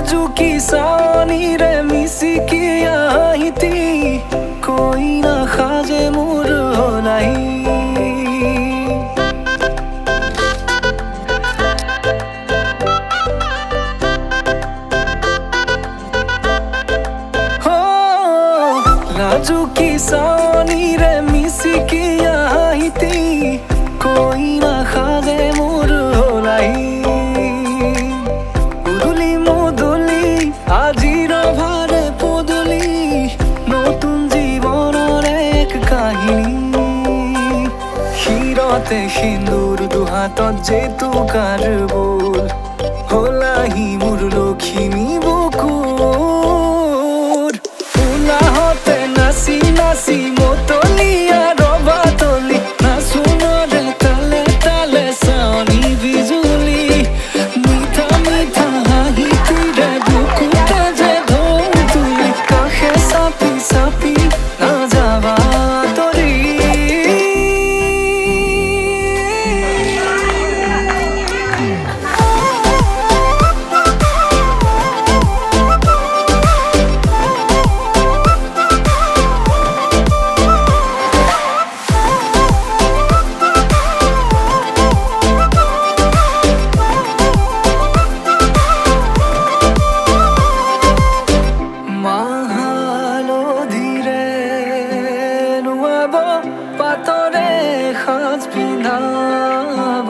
नाजुकी सानी रे मिसिकी आहिती कोई ना खाजे मोर होलाई हो नाजुकी सानी रे मिसिकी आहिती कोई ना खाजे मोर होलाई আজির ভারে পদলি নতুন জীবনের এক কাহিনী শিরতে সিন্দুর দুহাতত যেতু কার বোল হলাহি মোর লখিমী বুকুর উলাহতে নাচি নাচি মতলিয়া রবা তলি নাচুনরে তালে তালে চাৱনি বিজুলি মিঠা মিঠা হাঁহি তুইৰে sapi na java tori পাতৰে সাজ পিন্ধাব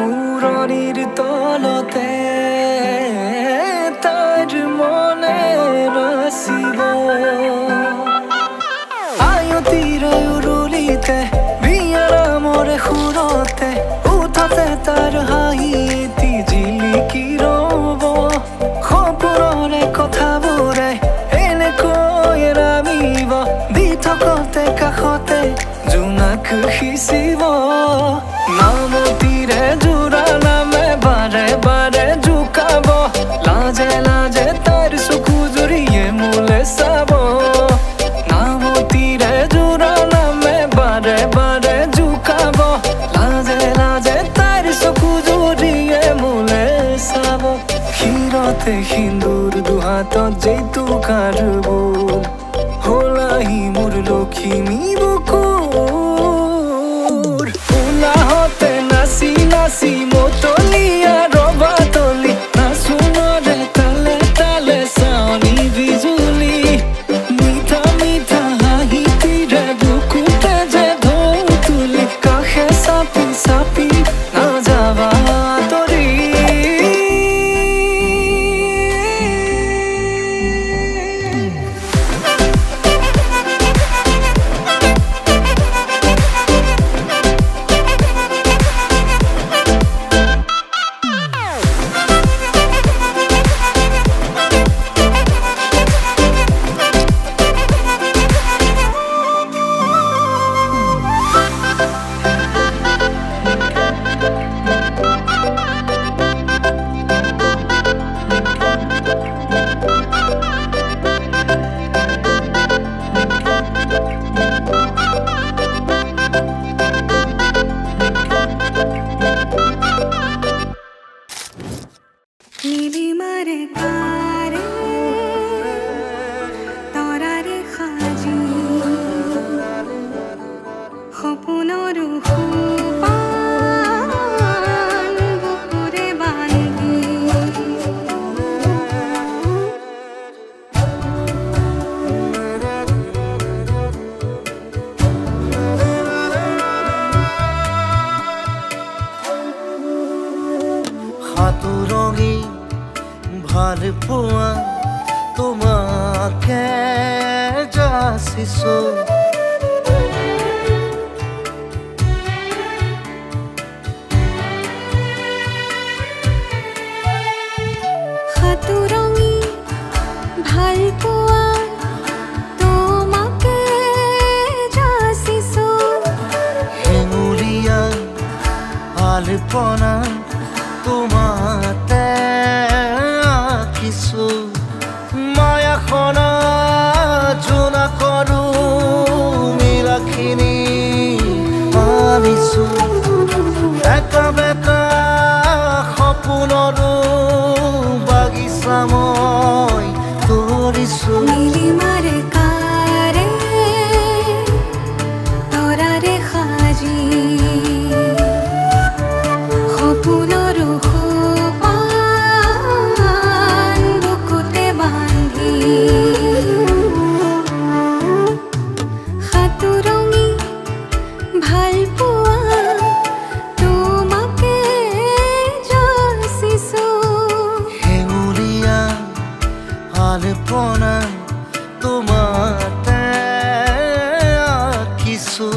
উৰণিৰ তলতে তাইৰ মনে ৰচিব আয়তিৰ উৰুলিতে বিয়াৰ মৰে সুৰতে উঠতে তাৰ হাঁহি এটি জিলিকি ৰব সপোনৰে কথাবোৰে এনেকৈ ৰামিব দি থকতে কাষতে জোনাক সিঁচিব নামতিৰে জোৰা নামে বাৰে বাৰে জোকাব লাজে লাজে তাইৰ চকু জুৰিয়ে মোলে চাব নামতিৰে জোৰা নামে বাৰে বাৰে জোকাব লাজে লাজে তাইৰ চকু জুৰিয়ে মোলে চাব শিৰতে সিন্দুৰ দুহাতত যেইটো কাৰ বোল হলাহি মোৰ লখিমী বুকুৰ উলাহতে নাচি নাচি মতলিয়া ৰবা তলি নাচুনৰে তালে তালে চাৱনি বিজুলি মিঠা মিঠা হাঁহি তুইৰে বুকুতে যে ঢৌ তুলি কাষে চাপি চাপি না যাবা তৰি নীলিমাৰে কাৰে তৰাৰে সাজি সপোনৰ সোপান বুকুৰে বান্ধি সাতুৰঙি ভাল পোৱা তোমাকে যাচিছো সাতুৰঙি ভাল পোৱা তোমাকে যাচিছো হেঙুলীয়া আলপনা তোমাতে আঁকিছো মায়াখনা জোনা কৰো মিলাখিনি আনিছো একা বেকা সপোনৰো সাতুৰঙি ভাল পোৱা তোমাকে যাচিছো হেঙুলীয়া আলপনা তোমাতে আঁকিছো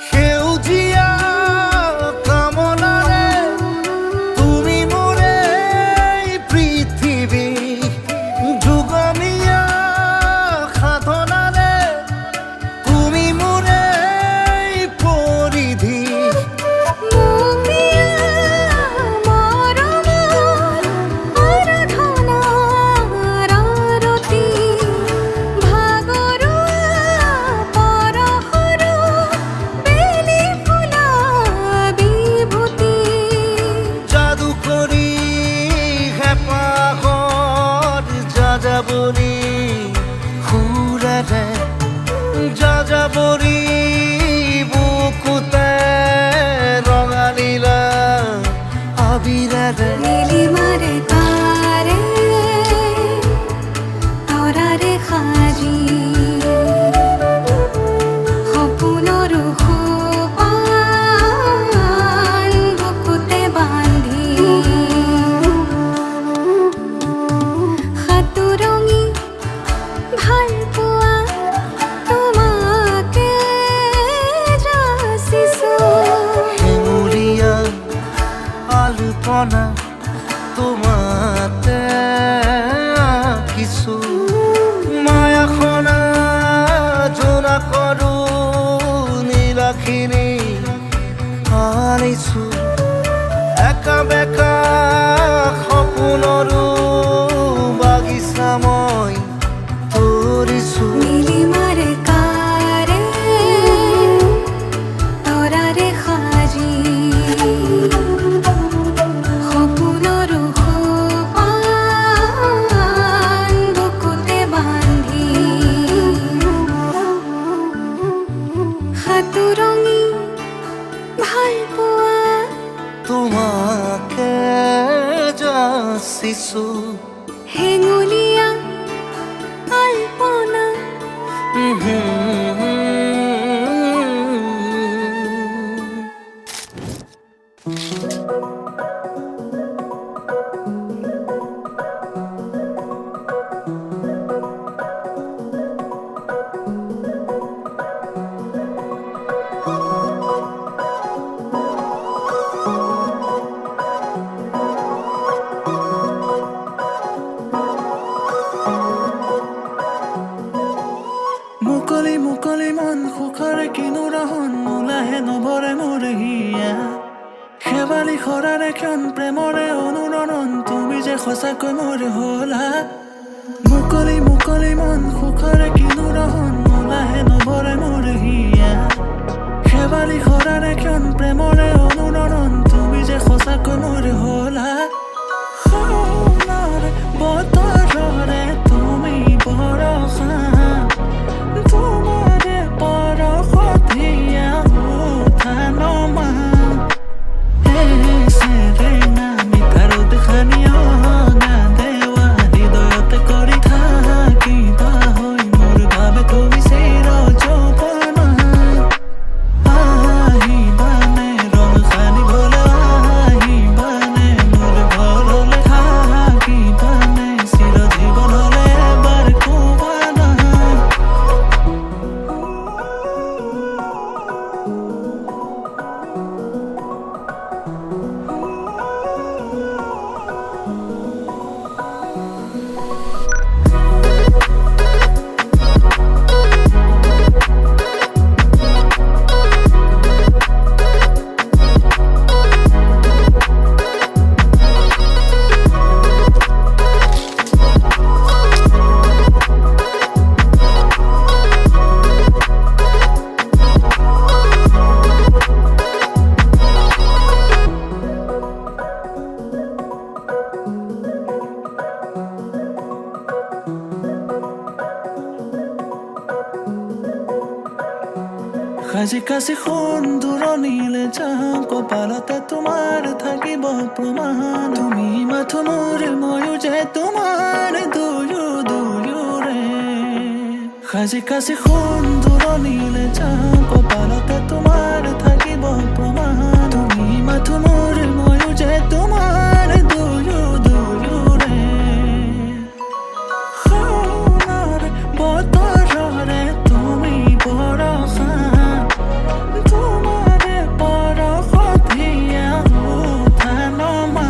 সেউজীয়া কামনাৰে তুমি মোৰে পৃথিৱী যুগমীয়া সাধনাৰে তুমি মোৰে পৰিধি মুমিয়া মৰমৰ আৰাধনাৰ আৰতি ভাগৰুৱা পৰশৰো বেলি ফুলা বিভূতি জাদু কৰি হেঁপাহত যাযাবৰী সুৰেৰে যাযাবৰী বুকুতে ৰঙা নীলা আবিৰেৰে নীলিমাৰে তাৰে তৰাৰে সাজি সপোনৰো সোপান বুকুতে বান্ধি সাতুৰঙি ভাল পোৱা তোমাকে যাচিছো হেঙুলীয়া আলপনা তোমাতে আঁকিছো মায়াখনা জোনা কৰো নীলাখিনি আনিছো একা বেকা সপোনৰো বাগিচা মই তৰিছো নীলিমাৰে কাৰে তৰাৰে সাজি সপোনৰো সোপান বুকুতে বান্ধি সাতুৰঙি ভাল পোৱা তোমাকে যাচিছো হেঙুলীয়া আলপনা মুকলি মুকলি মন সুখৰে কিনো ৰহন নোলাহে নভৰে মোৰ হিয়া শেৱালি খৰাৰে ক্ষণ প্ৰেমৰে অনুৰণন তুমি যে সঁচাকৈ মোৰ হলা মুকলি মুকলি মন সুখৰে কিনো ৰহন নোলাহে নভৰে মোৰ হিয়া শেৱালি খৰাৰে ক্ষণ প্ৰেমৰে অনুৰণন তুমি যে সঁচাকৈ মোৰ হলা সোণৰ বতৰৰে তুমি বৰষা তোমাৰে পৰশত হিয়া উঠা নমা সেৰেঙা মিঠা ৰ'দ খানিও গান দেৱা হৃদয়তে কৰি থাকিবা হৈ মোৰ বাবে তুমি চিৰ যৌৱনা আহিবানে ৰং সাজি কাছি শুন দূৰণিলে যাওঁ কপালতে তোমাৰ থাকিব প্ৰমাণ তুমি মাথো মোৰ ময়ো যে তোমাৰ দুয়োৰে সাজি কাছি শুন দূৰণিলে যাওঁ কপালতে তোমাৰ থাকিব প্ৰমাণ তুমি মাথো মোৰ ময়ো যে তোমাৰ দুয়োৰে সোণৰ বতৰৰে তুমি বৰষা তোমাৰে পৰশতীয়া উঠানমা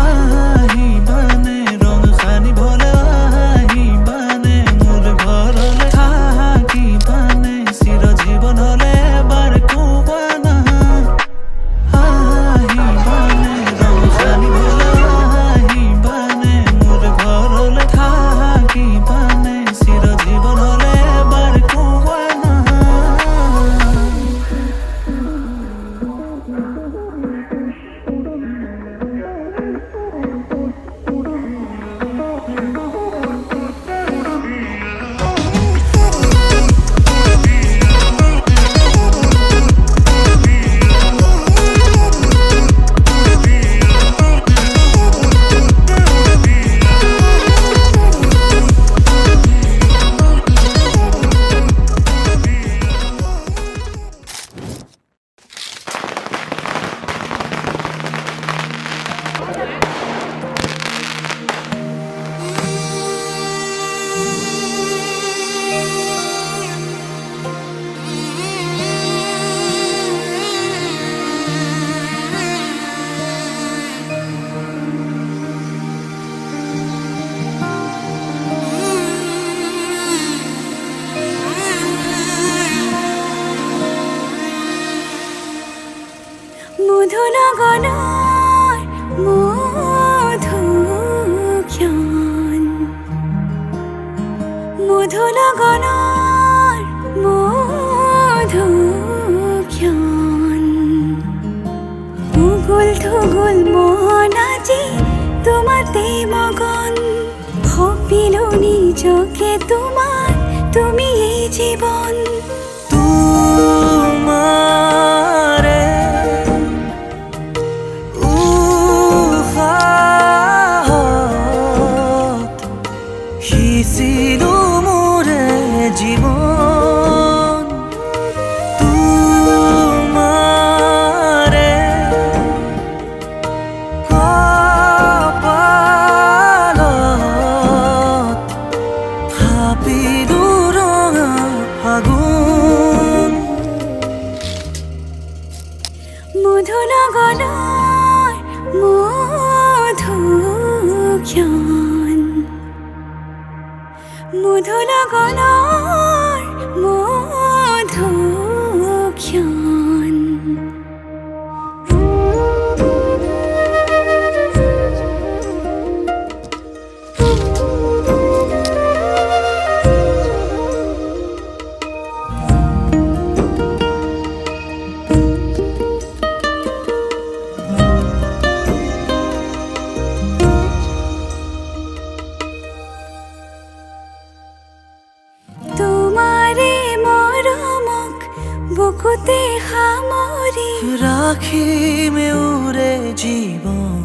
আহিবানে ৰং সানিবলে আহিবানে মোৰ ঘৰলে থাকিবানে চিৰ জীৱনলে এবাৰ কোবানা আহিবানে ৰং সানিবলে আহিবানে মোৰ ঘৰলে থাকিবানে চিৰ জীৱনলে এবাৰ কোবানা মধুনগনৰ মধুক্ষণ মধুনগনৰ মধুক্ষণ উগুল থুগুল মন আজি তোমাতে মগন ভাবিলো নিজকে তোমাৰ তুমি এই জীৱন তোমাৰে উশাহত সিঁচিলো মোৰে জীৱন তোমাৰে কপালত থাপিলো ৰঙা ফাগুন মধুনগৰৰ মধুক্ষণ মধুনগৰৰ মধুক্ষণ বুকুতে সামৰি ৰাখিমে উৰে জীবন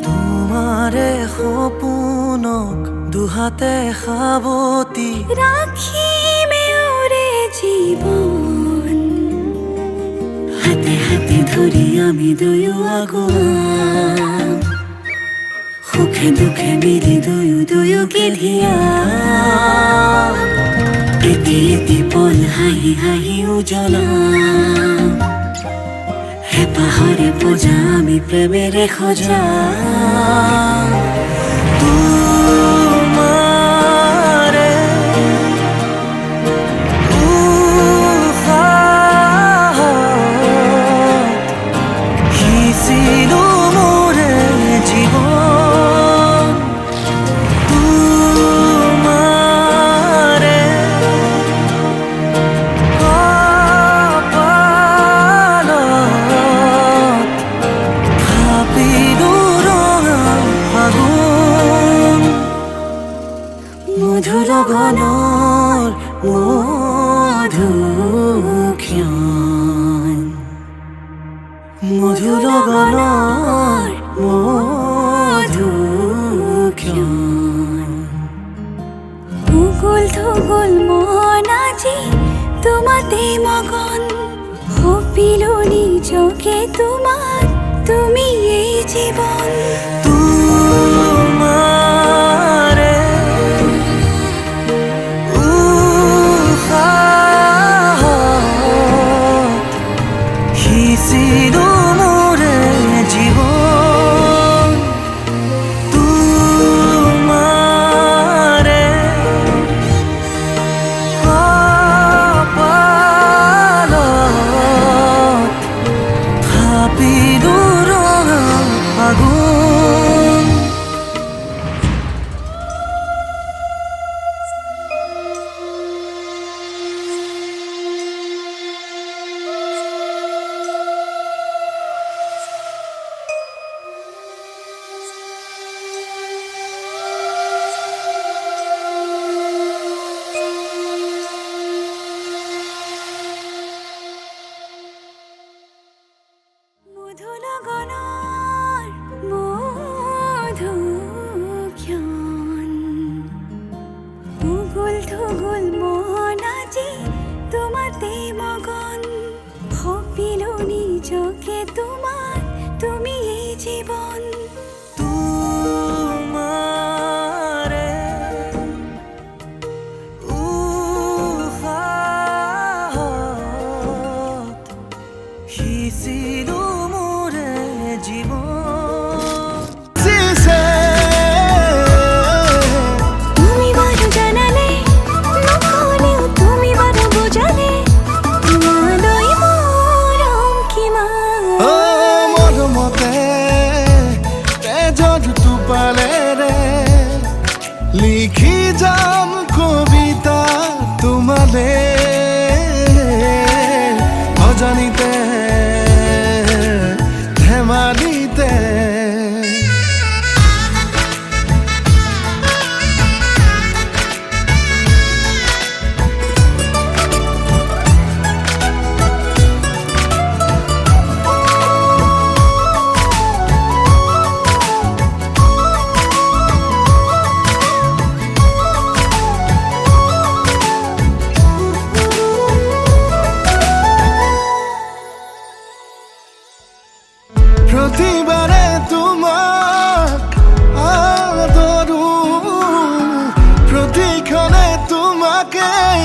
তোমাৰে সপোনক দুহাতে সাবতি ৰাখিমে ওৰে জীৱন হাতে হাতে ধৰি আমি দুয়ো আগুৱা সুখে দুখে মিলি দুয়োকে ধিয়া এটি এটি পল হাঁহি হাঁহি উজ্বলা হেঁপাহৰে পূজা আমি প্ৰেমেৰে সজা তোমাৰে উশাহত সিঁচিলো মোৰে জীৱন তোমাৰে কপালত থাপিলো ৰঙা ফাগুন মধু লগনৰ মধুক্ষণ উগুল থুগুল মন আজি তোমাতে মগন সপিলো নিজকে তোমাক তুমি এই জীৱন তোমাৰে উশাহত সিঁচিলো মোৰে জীৱন তোমাৰে কপালত থাপিলো ৰঙা আগুন মধু লগনৰ মধুক্ষণ উগুল থুগুল মন আজি তোমাতে মগন সপিলো নিজকে তোমাক তুমি এই জীৱন তোমাৰে উশাহত সিঁচিলো মোৰে জীৱন তুমি বাৰু জানানে নকলেও তুমি বাৰু বুজানে তোমালৈ মৰম কিমান মৰমতে তেজত টোপালেৰে লিখি যাম কবিতা তোমালে অজানিতে ধেমালিতে প্ৰতিবাৰে তোমাক আদৰো প্ৰতিক্ষণে তোমাকেই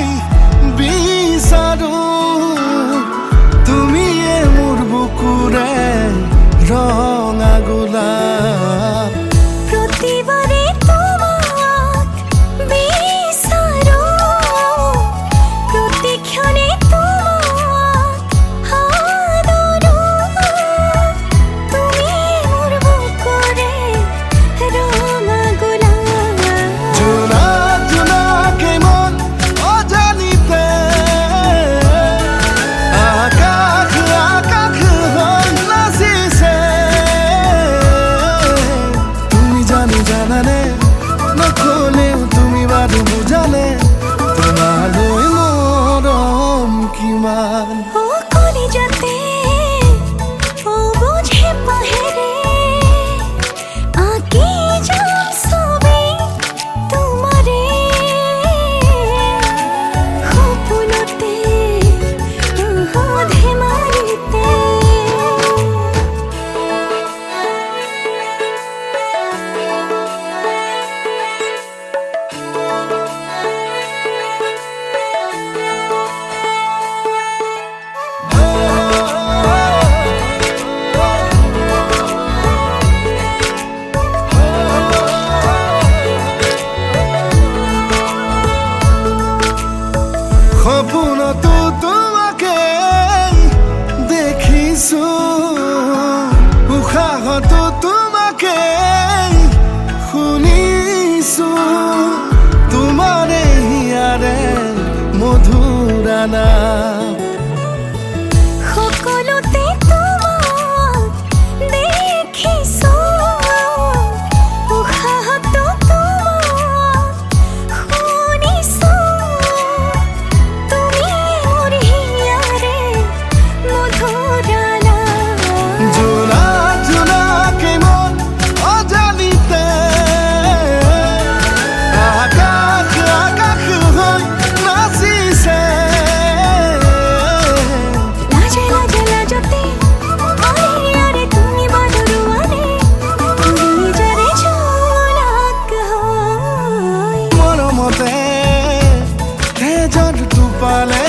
বিচাৰো তুমিয়ে মোৰ বুকুৰে ৰঙা গোলাপ প্ৰতিবাৰে তোমাক বিচাৰো প্ৰতিক্ষণে তোমাক আদৰো তুমি মোৰ বুকুৰে ৰঙা গোলাপ জোনা জোনাকে মন অজানিতে আকাশ আকাশ হৈ নাচিছে তুমি জানানে নকলেও তুমি বাৰু বুজানে তোমালৈ মৰম কিমান কলিজাতে অবুঝে পাহেৰে আঁকি যাম ছবি তোমাৰে সপোনতে ধেমালিতে সপোনতো তোমাকে দেখিছো উশাহতো তোমাকে শুনিছো তোমাৰে হিয়াৰে মধুৰানা সকলোতে তোমাক দেখিছো উশাহতো তোমাক শুনিছো তুমি মোৰ হিয়াৰে মধুৰানা পালে